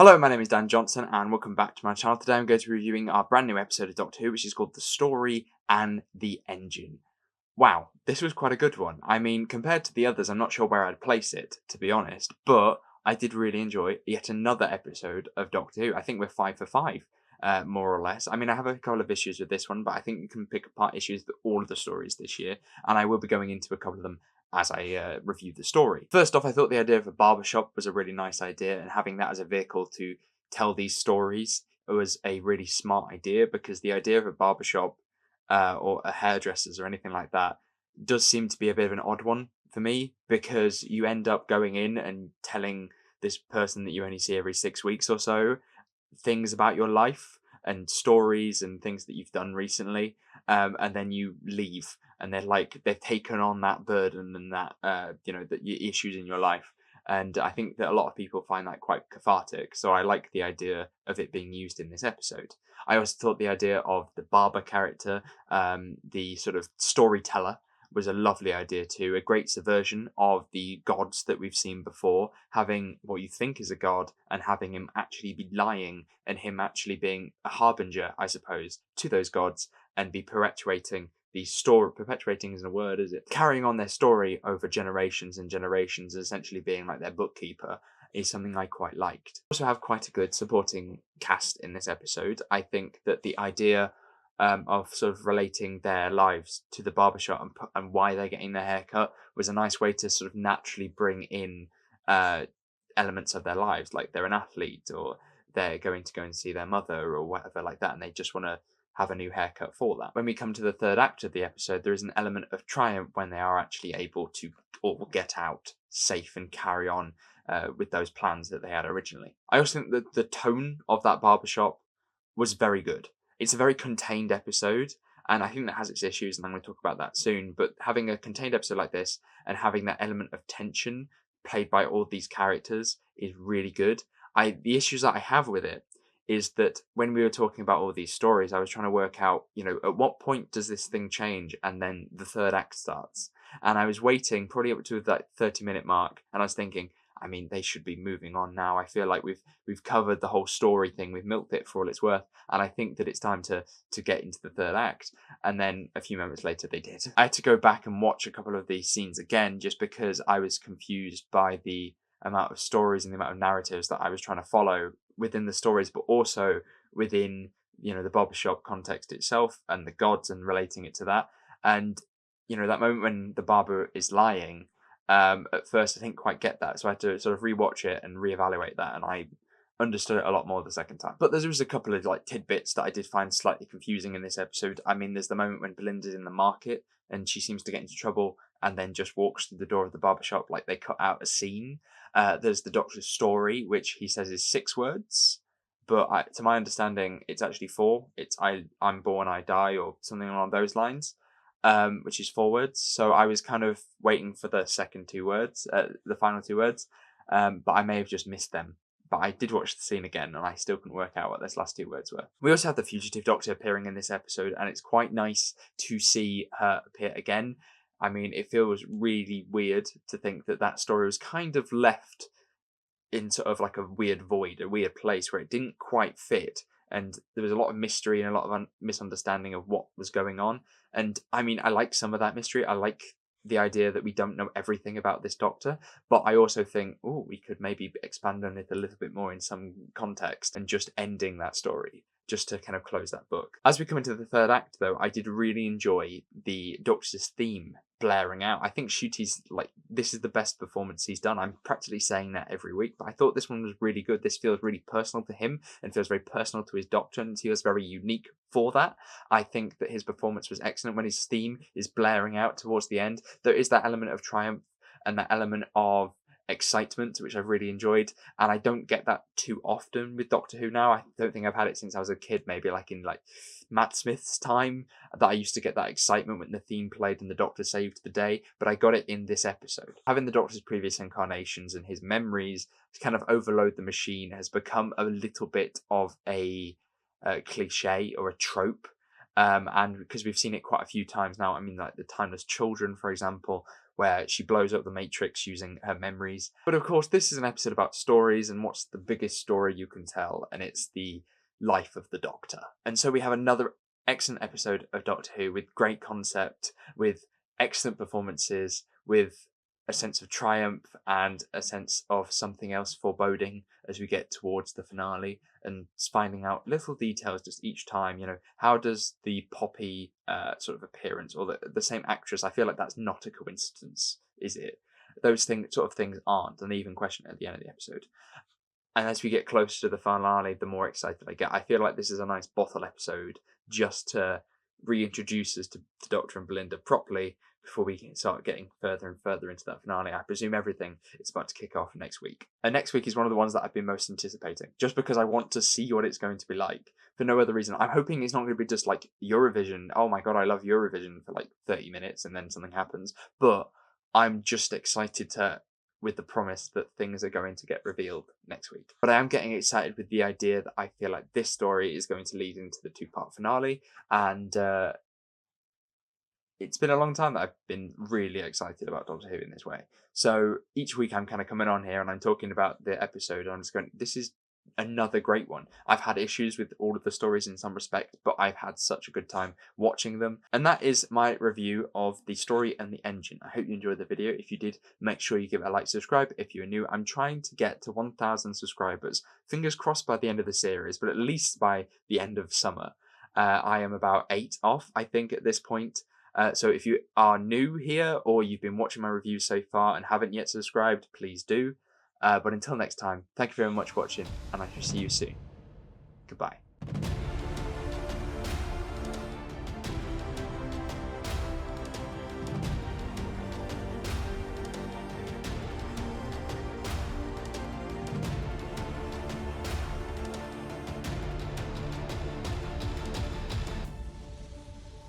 Hello, my name is Dan Johnson, and welcome back to my channel. Today I'm going to be reviewing our brand new episode of Doctor Who, which is called The Story and the Engine. Wow, this was quite a good one. I mean, compared to the others, I'm not sure where I'd place it, to be honest, but I did really enjoy yet another episode of Doctor Who. I think we're 5 for 5, more or less. I mean, I have a couple of issues with this one, but I think you can pick apart issues with all of the stories this year, and I will be going into a couple of them as I review the story. First off, I thought the idea of a barber shop was a really nice idea, and having that as a vehicle to tell these stories was a really smart idea, because the idea of a barber shop or a hairdresser's or anything like that does seem to be a bit of an odd one for me, because you end up going in and telling this person that you only see every 6 weeks or so things about your life and stories and things that you've done recently, and then you leave, and they've taken on that burden and that the issues in your life. And I think that a lot of people find that quite cathartic, so I like the idea of it being used in this episode. I also thought the idea of the barber character, the sort of storyteller, was a lovely idea too. A great subversion of the gods that we've seen before, having what you think is a god and having him actually be lying, and him actually being a harbinger, I suppose, to those gods, and be perpetuating the story. Perpetuating isn't a word, is it? Carrying on their story over generations and generations, essentially being like their bookkeeper, is something I quite liked. We also have quite a good supporting cast in this episode. I think that the idea of sort of relating their lives to the barbershop and why they're getting their hair cut was a nice way to sort of naturally bring in elements of their lives, like they're an athlete or they're going to go and see their mother or whatever like that, and they just want to have a new haircut for that. When we come to the third act of the episode, there is an element of triumph when they are actually able to or get out safe and carry on with those plans that they had originally. I also think that the tone of that barbershop was very good. It's a very contained episode, and I think that has its issues, and I'm going to talk about that soon. But having a contained episode like this and having that element of tension played by all these characters is really good. The issues that I have with it is that when we were talking about all these stories, I was trying to work out, at what point does this thing change, and then the third act starts. And I was waiting probably up to that 30-minute mark, and I was thinking, I mean, they should be moving on now. I feel like we've covered the whole story thing. We've milked it for all it's worth, and I think that it's time to get into the third act. And then a few moments later, they did. I had to go back and watch a couple of these scenes again, just because I was confused by the amount of stories and the amount of narratives that I was trying to follow within the stories, but also within the barbershop context itself and the gods and relating it to that. And that moment when the barber is lying. At first, I didn't quite get that, so I had to sort of rewatch it and reevaluate that, and I understood it a lot more the second time. But there was a couple of tidbits that I did find slightly confusing in this episode. I mean, there's the moment when Belinda's in the market and she seems to get into trouble and then just walks through the door of the barbershop like they cut out a scene. There's the doctor's story, which he says is 6 words, but to my understanding, it's actually 4. It's I'm born, I die, or something along those lines. Which is 4 words. So I was kind of waiting for the second 2 words, the final 2 words, but I may have just missed them. But I did watch the scene again, and I still couldn't work out what those last 2 words were. We also have the fugitive doctor appearing in this episode, and it's quite nice to see her appear again. I mean, it feels really weird to think that that story was kind of left in sort of like a weird void, a weird place where it didn't quite fit. And there was a lot of mystery and a lot of misunderstanding of what was going on. And I mean, I like some of that mystery. I like the idea that we don't know everything about this doctor, but I also think, oh, we could maybe expand on it a little bit more in some context and just ending that story, just to kind of close that book. As we come into the third act, though, I did really enjoy the Doctor's theme blaring out. I think Shooty's this is the best performance he's done. I'm practically saying that every week, but I thought this one was really good. This feels really personal to him and feels very personal to his Doctor, and feels very unique for that. I think that his performance was excellent when his theme is blaring out towards the end. There is that element of triumph and that element of excitement, which I've really enjoyed, and I don't get that too often with Doctor Who now. I don't think I've had it since I was a kid, maybe in Matt Smith's time, that I used to get that excitement when the theme played and the Doctor saved the day, but I got it in this episode. Having the Doctor's previous incarnations and his memories to kind of overload the machine has become a little bit of a cliche or a trope, and because we've seen it quite a few times now. I mean, like the Timeless Children, for example, where she blows up the Matrix using her memories. But of course, this is an episode about stories, and what's the biggest story you can tell? And it's the life of the Doctor. And so we have another excellent episode of Doctor Who with great concept, with excellent performances, with a sense of triumph and a sense of something else foreboding as we get towards the finale, and finding out little details just each time. How does the Poppy sort of appearance, or the same actress, I feel like that's not a coincidence, is it? Those sort of things aren't, and they even question it at the end of the episode. And as we get closer to the finale, the more excited I get. I feel like this is a nice bottle episode just to reintroduce us to Doctor and Belinda properly before we can start getting further and further into that finale. I presume everything is about to kick off next week. And next week is one of the ones that I've been most anticipating, just because I want to see what it's going to be like. For no other reason. I'm hoping it's not going to be just like Eurovision. Oh my god, I love Eurovision for like 30 minutes and then something happens. But I'm just excited with the promise that things are going to get revealed next week. But I am getting excited with the idea that I feel like this story is going to lead into the 2-part finale, and it's been a long time that I've been really excited about Doctor Who in this way. So each week I'm kind of coming on here and I'm talking about the episode, and I'm just going, this is another great one. I've had issues with all of the stories in some respect, but I've had such a good time watching them. And that is my review of The Story and the Engine. I hope you enjoyed the video. If you did, make sure you give it a like, subscribe if you're new. I'm trying to get to 1,000 subscribers. Fingers crossed by the end of the series, but at least by the end of summer. I am about 8 off, I think, at this point. So if you are new here, or you've been watching my reviews so far and haven't yet subscribed, please do. But until next time, thank you very much for watching, and I shall see you soon. Goodbye.